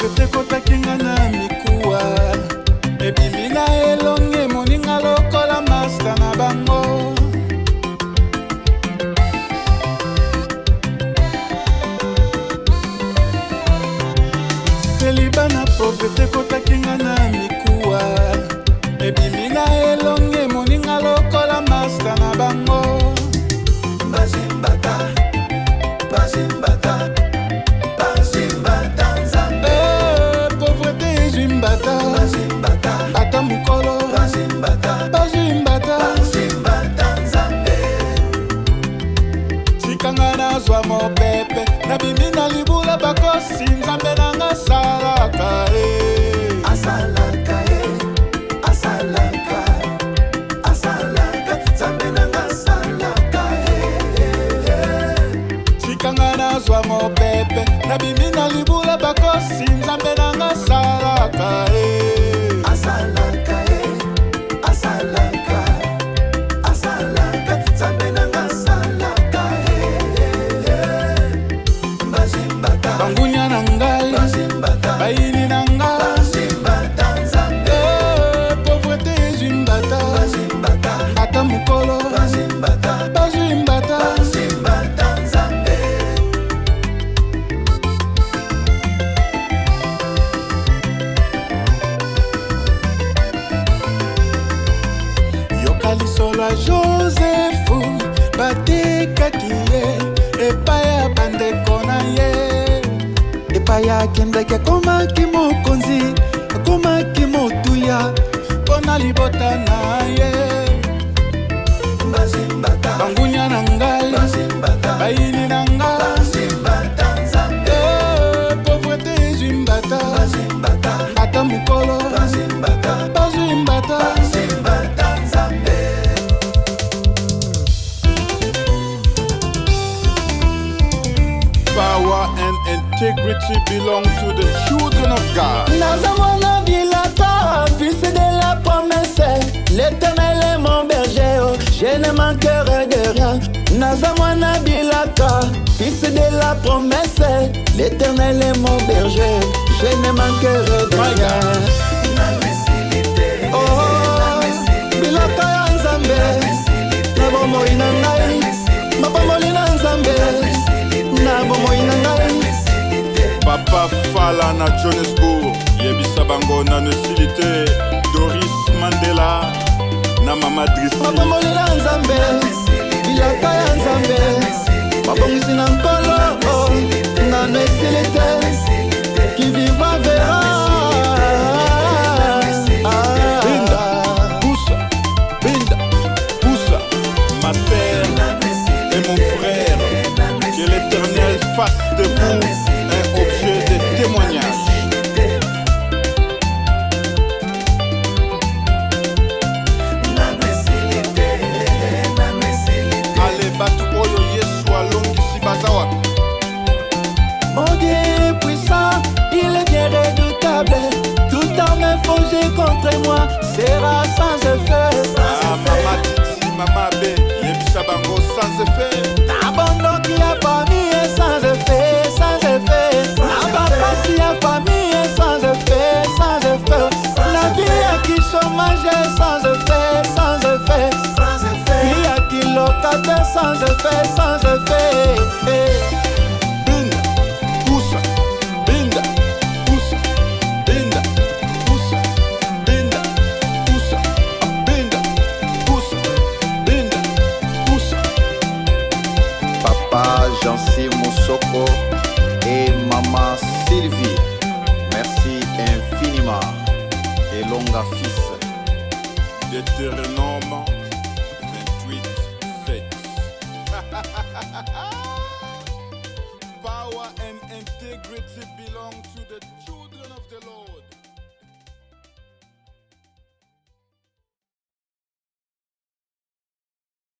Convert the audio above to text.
pauvreté kotakinga na mikuwa ebimina elonge moninga lokola masta na bango seliba na pauvreté kotakinga na mikuwa ebimina elonge moninga lokola masta na bango bazimbata bazimbata bazimbata nzambe pauvreté ezimbata bazimbata ata mukolo bazimbata bazimbata bazimbata nzambe tikanga nazwa mopepe nabimi na libula bakosi nzambe nanga salaka asalaka asalaka asalaka nzambe nanga salaka tikanga nazwa mopepe nabimi na libula bakosi nzambe nanga salaka asalaka asalaka asalaka nzambe nanga salaka bazimbata bangunya na ngai bazimbata bayini na ngai bazimbata nzambe pauvreté ezimbata bazimbata ata mukolo bazimbata bazimbata bazimbata nzambe yoka lisolo ya josefu batekaki ye epai ya bandeko na ye epai akendaki akomaki mokonzi akomaki motuya mpo na libota na ye bazimbata bangunya na ngai bazimbata bayini na ngai bazimbata nzambe pauvreté ezimbata bazimbata ata mukolo bazimbata bazimbata bazimbata nzambe Power and integrity belong to the children of God. Nazamwana Bilata, fils de la promesse, l'Éternel est mon berger, oh, je ne manquerai de rien. Nazamwana Bilata, fils de la promesse, l'Éternel est mon berger, je ne manquerai de rien. Oh, Bilata ya Nzambe, na bomoi na ngai, mapamboli na Nzambe, na bomoi na ngai. Papa Fala na Johannesburg, yebisa bango na nosilite Doris Mandela na Mama Driss. mapamboli na Nzambe, bilaka ya Nzambe, mabongisi na nkolo, oh, ngano esili te, qui vivra verra. Binda, poussa, binda, poussa, ma sœur et mon frère, que l'Éternel fasse de vous un objet de témoignage. Allez, batu oyo Yesu alongisi bazawa. Mon Dieu est puissant, il est bien redoutable, tout arme forgée contre moi sera sans effet. Ah, Mama Titi, Mama B, yebisa bango sans effet. Abandon qui a famille est sans effet, sans effet. Papa si a famille est sans effet, sans effet. La vie à qui chômage est sans effet, sans effet. Vie à qui locataire sans effet, sans effet. Binda, poussa, binda, poussa, binda, poussa, binda, poussa, binda, poussa, binda, poussa. Papa Jancy Moussoko et Maman Sylvie, merci infiniment et longa fils. Deutéronome